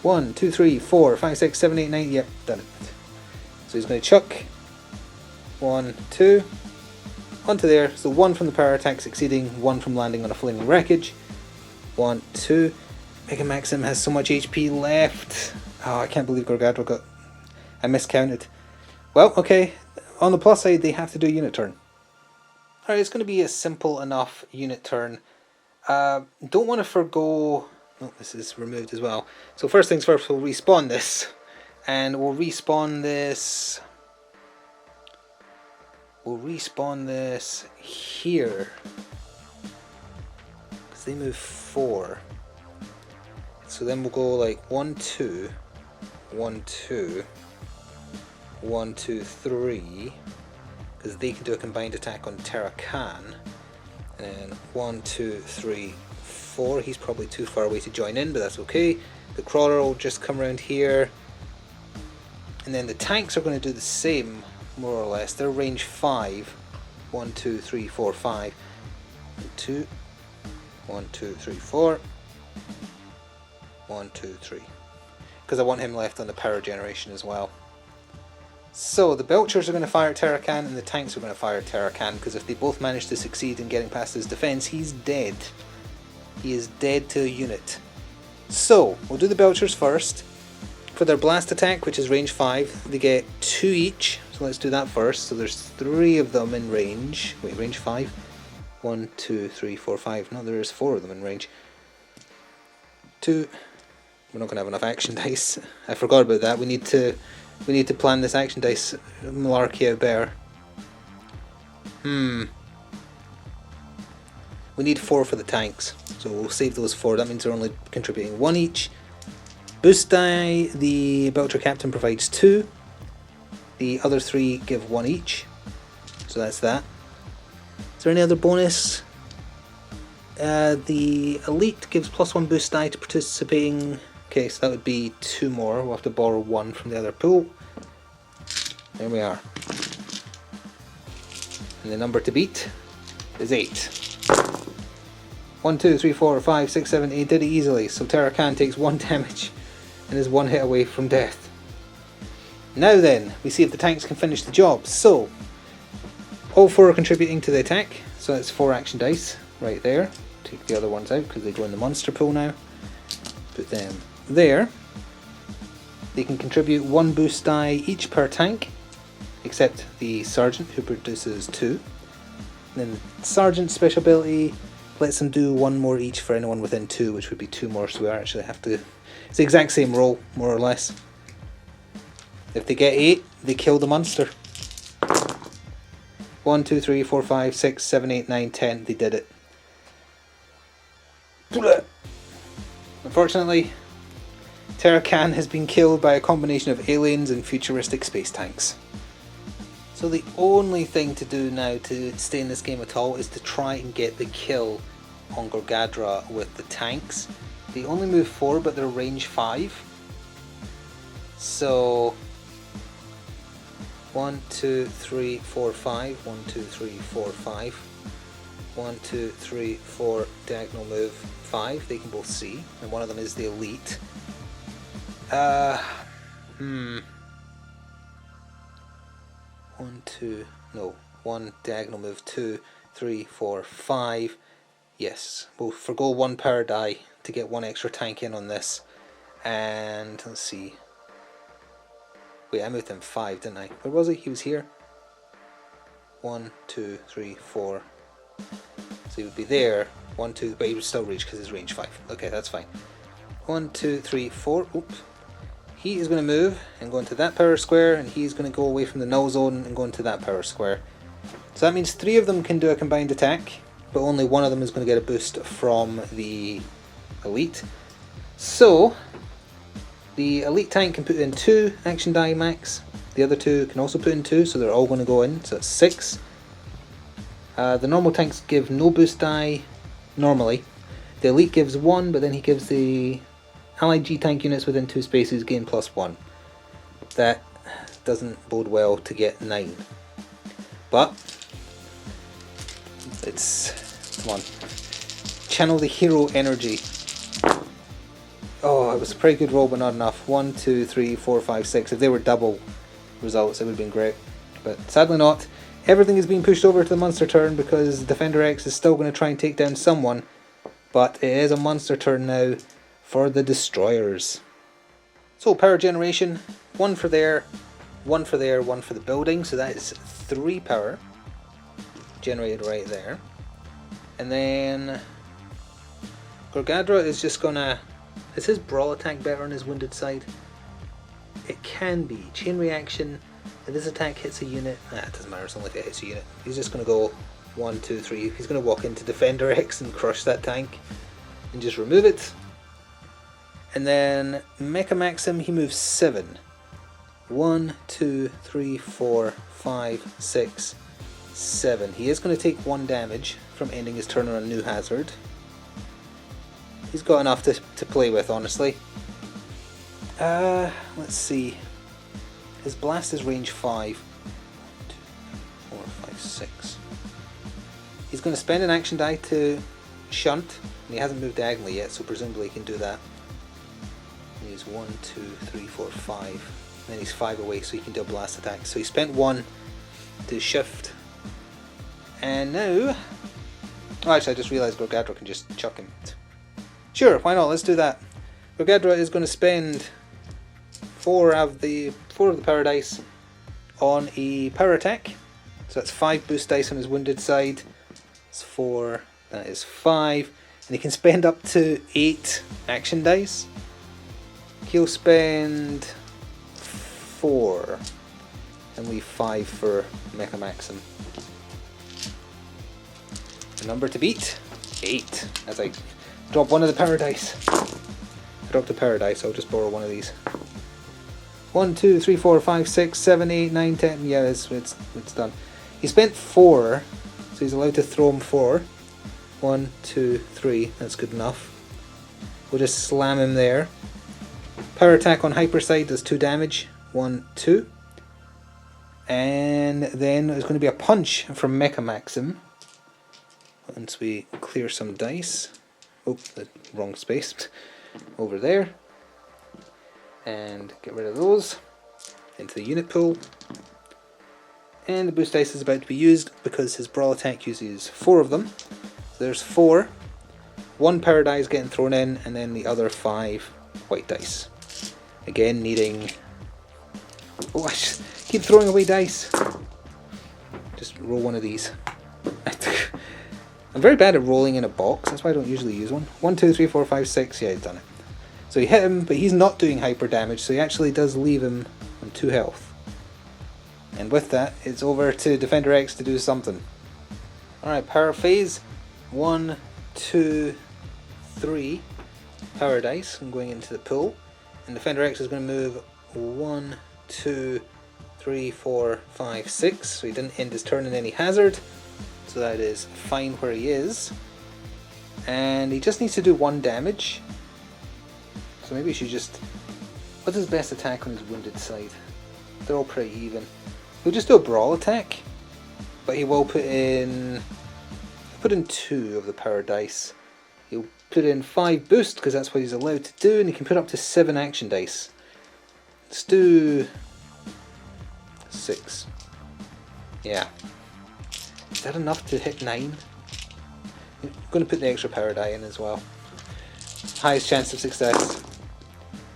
1, 2, 3, 4, 5, 6, 7, 8, 9, yep, done it. So he's going to chuck 1, 2, onto there, so 1 from the power attack succeeding, 1 from landing on a flaming wreckage. 1, 2, Mega Maxim has so much HP left. Oh, I can't believe Gargadra got... I miscounted. Well, okay, on the plus side, they have to do a unit turn. Alright, it's going to be a simple enough unit turn. Don't want to forgo... Oh, this is removed as well. So first things first, we'll respawn this. And we'll respawn this... We'll respawn this here. Because they move 4. So then we'll go like 1, 2, 1, 2, 1, 2, 3. Because they can do a combined attack on Terracan. And then 1, 2, 3, 4. He's probably too far away to join in, but that's okay. The crawler will just come around here. And then the tanks are going to do the same, more or less. They're range 5. 1, 2, 3, 4, 5. 2. 1, 2, 3, 4. 1, 2, 3. Because I want him left on the power generation as well. So the Belchers are going to fire at Terracan and the tanks are going to fire at Terracan, because if they both manage to succeed in getting past his defense, he's dead. He is dead to a unit. So we'll do the Belchers first. For their blast attack, which is range 5, they get 2 each. So let's do that first. So there's 3 of them in range. Wait, range 5? 1, 2, 3, 4, 5. No, there is 4 of them in range. 2. We're not going to have enough action dice. I forgot about that. We need to plan this action dice malarkey out better. We need 4 for the tanks. So we'll save those 4. That means they're only contributing 1 each. Boost die, the Belcher Captain provides 2. The other 3 give 1 each. So that's that. Is there any other bonus? The Elite gives +1 boost die to participating. Okay, so that would be 2 more. We'll have to borrow 1 from the other pool. There we are. And the number to beat is 8. 1, 2, 3, 4, 5, 6, 7, 8. Did it easily. So Terracan takes 1 damage and is 1 hit away from death. Now then, we see if the tanks can finish the job. So, all 4 are contributing to the attack. So that's 4 action dice right there. Take the other ones out because they go in the monster pool now. Put them there. They can contribute 1 boost die each per tank, except the Sergeant, who produces 2. And then the Sergeant's special ability lets them do 1 more each for anyone within 2, which would be 2 more, so we actually have to... It's the exact same roll, more or less. If they get 8, they kill the monster. 1, 2, 3, 4, 5, 6, 7, 8, 9, 10. They did it. Unfortunately, Terracan has been killed by a combination of aliens and futuristic space tanks. So the only thing to do now to stay in this game at all is to try and get the kill on Gargadra with the tanks. They only move 4, but they're range 5. So 1, 2, 3, 4, 5. 1, 2, 3, 4, 5. 1, 2, 3, 4. Diagonal move 5. They can both see, and one of them is the elite. 1 diagonal move 2, 3, 4, 5. Yes, we'll forgo 1 power die to get 1 extra tank in on this. And let's see. Wait, I moved him 5, didn't I? Where was he? He was here. 1, 2, 3, 4. So he would be there. 1, 2, but he would still reach because his range 5. Okay, that's fine. 1, 2, 3, 4. Oops. He is going to move and go into that power square, and he's going to go away from the null zone and go into that power square. So that means 3 of them can do a combined attack, but only 1 of them is going to get a boost from the elite. So the elite tank can put in 2 action die max. The other 2 can also put in 2, so they're all going to go in. So it's 6. The normal tanks give no boost die normally. The elite gives 1, but then he gives the allied G-tank units within 2 spaces gain +1. That doesn't bode well to get 9. But come on, channel the hero energy. Oh, it was a pretty good roll, but not enough. 1, 2, 3, 4, 5, 6. If they were double results, it would have been great. But sadly not. Everything is being pushed over to the monster turn because Defender X is still going to try and take down someone. But it is a monster turn now for the destroyers. So power generation, 1 for there, 1 for there, 1 for the building. So that is 3 power generated right there. And then Gargadra is just gonna... Is his brawl attack better on his wounded side? It can be. Chain reaction, if this attack hits a unit... it doesn't matter, it's only if it hits a unit. He's just gonna go 1, 2, 3. He's gonna walk into Defender X and crush that tank and just remove it. And then Mecha Maxim, he moves 7. 1, 2, 3, 4, 5, 6, 7. He is going to take 1 damage from ending his turn on a new hazard. He's got enough to play with, honestly. Let's see. His blast is range 5. 1, 2, 3, 4, 5, 6. He's going to spend an action die to shunt. And he hasn't moved diagonally yet, so presumably he can do that. He's 1, 2, 3, 4, 5. And then he's 5 away, so he can do a blast attack. So he spent 1 to shift. And now... Oh, actually, I just realised Gargadra can just chuck him. Sure, why not? Let's do that. Gargadra is going to spend 4 of the power dice on a power attack. So that's 5 boost dice on his wounded side. That's 4. That is 5. And he can spend up to 8 action dice. He'll spend 4 and leave 5 for Mecha Maxim. The number to beat? 8. As I drop one of the power dice. I dropped a power dice, so I'll just borrow one of these. 1, 2, 3, 4, 5, 6, 7, 8, 9, 10. Yeah, it's done. He spent 4, so he's allowed to throw him 4. 1, 2, 3. That's good enough. We'll just slam him there. Power attack on Hyper side does 2 damage. 1, 2. And then there's going to be a punch from Mecha Maxim. Once we clear some dice. Oh, the wrong space. Over there. And get rid of those. Into the unit pool. And the boost dice is about to be used because his brawl attack uses 4 of them. So there's 4. 1 power die is getting thrown in, and then the other 5 white dice. Again, needing... Oh, I just keep throwing away dice. Just roll one of these. I'm very bad at rolling in a box, that's why I don't usually use one. 1, 2, 3, 4, 5, 6, yeah, he's done it. So he hit him, but he's not doing hyper damage, so he actually does leave him on 2 health. And with that, it's over to Defender X to do something. Alright, power phase. 1, 2, 3 power dice. I'm going into the pool. And Defender X is going to move 1, 2, 3, 4, 5, 6. So he didn't end his turn in any hazard. So that is fine where he is. And he just needs to do 1 damage. So maybe he should just... What's his best attack on his wounded side? They're all pretty even. He'll just do a brawl attack. But he will put in 2 of the power dice. He'll put in 5 boost because that's what he's allowed to do, and he can put up to 7 action dice. Let's do 6. Yeah. Is that enough to hit 9? I'm going to put the extra power die in as well. Highest chance of success.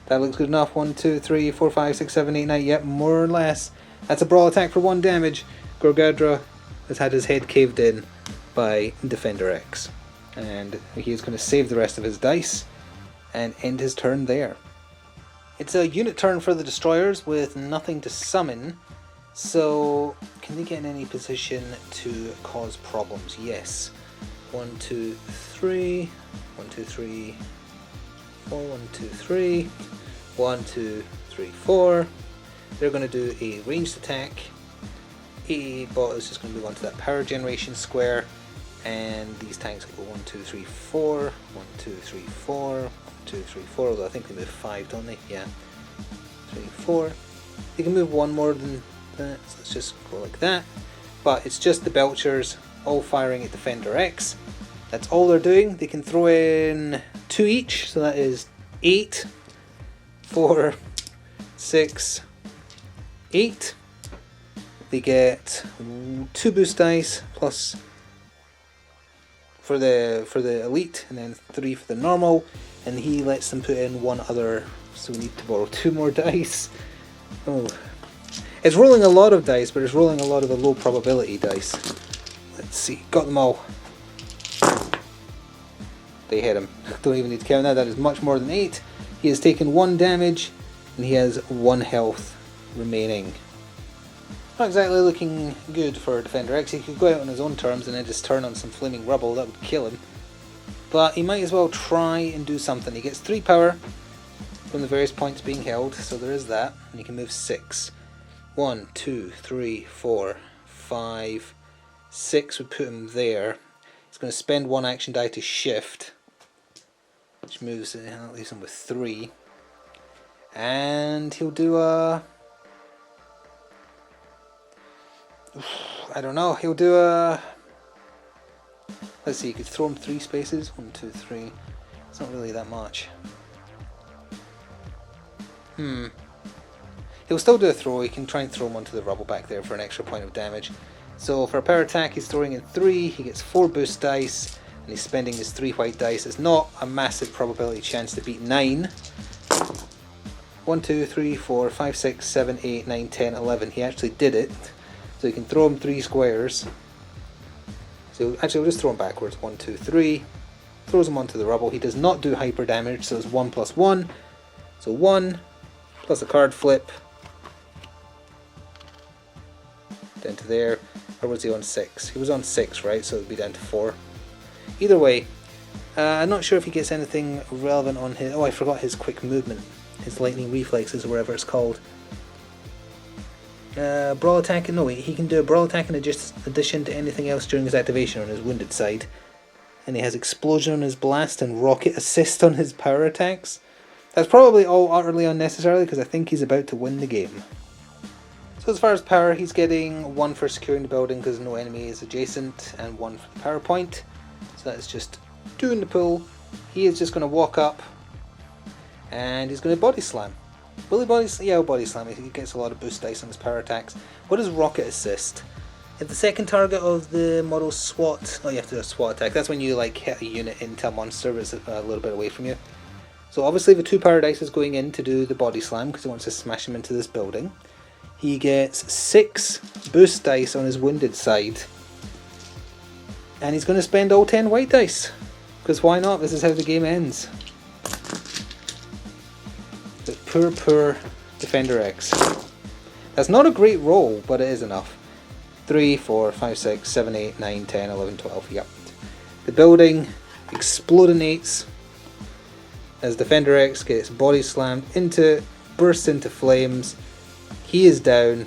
That looks good enough. 1, 2, 3, 4, 5, 6, 7, 8, 9. Yep, more or less. That's a brawl attack for 1 damage. Gargadra has had his head caved in by Defender X. And he is going to save the rest of his dice and end his turn there. It's a unit turn for the destroyers with nothing to summon. So, can they get in any position to cause problems? Yes. 1, 2, 3. 1, 2, 3. 4. 1, 2, 3. 1, 2, 3, 4. They're going to do a ranged attack. A bot is just going to move on to that power generation square. And these tanks will go 1, 2, 3, 4. 1, 2, 3, 4. 1, 2, 3, 4. Although I think they move 5, don't they? Yeah. 3, 4. They can move 1 more than that. So let's just go like that. But it's just the Belchers all firing at Defender X. That's all they're doing. They can throw in 2 each. So that is 8, 4, 6, 8. They get 2 boost dice plus for the elite, and then 3 for the normal, and he lets them put in 1 other, so we need to borrow 2 more dice. Oh, it's rolling a lot of dice, but it's rolling a lot of the low probability dice. Let's see, got them all. They hit him. Don't even need to count that. That is much more than 8. He has taken 1 damage, and he has 1 health remaining. Not exactly looking good for Defender X. He could go out on his own terms and then just turn on some flaming rubble. That would kill him. But he might as well try and do something. He gets 3 power from the various points being held, so there is that. And he can move 6. 1, 2, 3, 4, 5, 6 would put him there. He's going to spend 1 action die to shift, which moves, that leaves him with 3. And he'll do a... I don't know, he'll do a... Let's see, you could throw him 3 spaces. 1, 2, 3. It's not really that much. He'll still do a throw. He can try and throw him onto the rubble back there for an extra point of damage. So for a power attack, he's throwing in 3. He gets 4 boost dice, and he's spending his 3 white dice. It's not a massive probability chance to beat 9. 1, 2, 3, 4, 5, 6, 7, 8, 9, 10, 11. He actually did it. So you can throw him 3 squares. So actually we'll just throw him backwards. 1, 2, 3. Throws him onto the rubble. He does not do hyper damage, so it's 1 plus 1. So 1 plus a card flip. Down to there. Or was he on 6? He was on 6, right? So it would be down to 4. Either way, I'm not sure if he gets anything relevant on his... Oh, I forgot his quick movement. His lightning reflexes or whatever it's called. Brawl attack, no wait, he can do a brawl attack in addition to anything else during his activation on his wounded side. And he has explosion on his blast and rocket assist on his power attacks. That's probably all utterly unnecessary because I think he's about to win the game. So as far as power, he's getting 1 for securing the building because no enemy is adjacent, and 1 for the power point. So that's just doing the pull. He is just going to walk up and he's going to body slam. Will he body slam? Yeah, he'll body slam. He gets a lot of boost dice on his power attacks. What is rocket assist? If the second target of the model SWAT... Oh, you have to do a SWAT attack. That's when you like hit a unit into a monster but it's a little bit away from you. So obviously the 2 power dice is going in to do the body slam because he wants to smash him into this building. He gets 6 boost dice on his wounded side. And he's going to spend all 10 white dice. Because why not? This is how the game ends. But poor Defender X. That's not a great roll, but it is enough. 3, 4, 5, 6, 7, 8, 9, 10, 11, 12. Yep. The building explodinates. as Defender X gets body slammed into it, bursts into flames. He is down.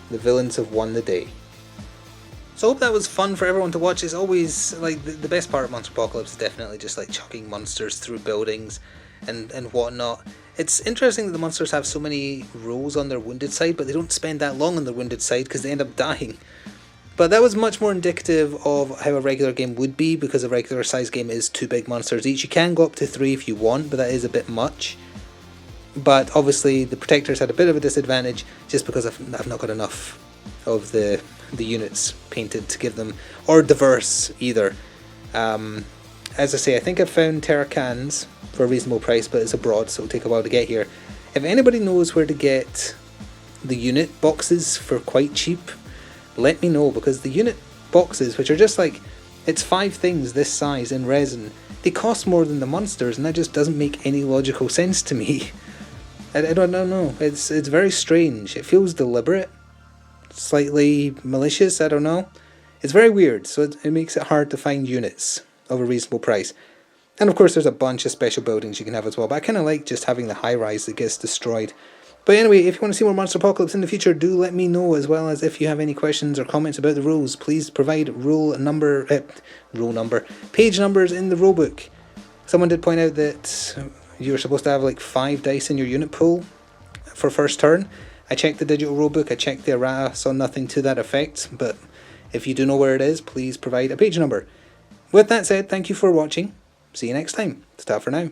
The villains have won the day. So I hope that was fun for everyone to watch. It's always like the best part of Monsterpocalypse is definitely just like chucking monsters through buildings and whatnot. It's interesting that the monsters have so many rolls on their wounded side, but they don't spend that long on their wounded side because they end up dying. But that was much more indicative of how a regular game would be, because a regular size game is 2 big monsters each. You can go up to 3 if you want, but that is a bit much. But obviously the Protectors had a bit of a disadvantage just because I've not got enough of the units painted to give them, or diverse either. As I say, I think I've found Terracans for a reasonable price, but it's abroad, so it'll take a while to get here. If anybody knows where to get the unit boxes for quite cheap, let me know, because the unit boxes, which are just like, it's 5 things this size in resin, they cost more than the monsters, and that just doesn't make any logical sense to me. I don't know, it's very strange. It feels deliberate, slightly malicious, I don't know. It's very weird, so it makes it hard to find units of a reasonable price. And of course there's a bunch of special buildings you can have as well, but I kind of like just having the high rise that gets destroyed. But anyway, if you want to see more Monsterpocalypse in the future, do let me know, as well as if you have any questions or comments about the rules, please provide page numbers in the rulebook. Someone did point out that you're supposed to have like 5 dice in your unit pool for first turn. I checked the digital rulebook, I checked the errata, saw nothing to that effect, but if you do know where it is, please provide a page number. With that said, thank you for watching. See you next time. Ta-ta for now.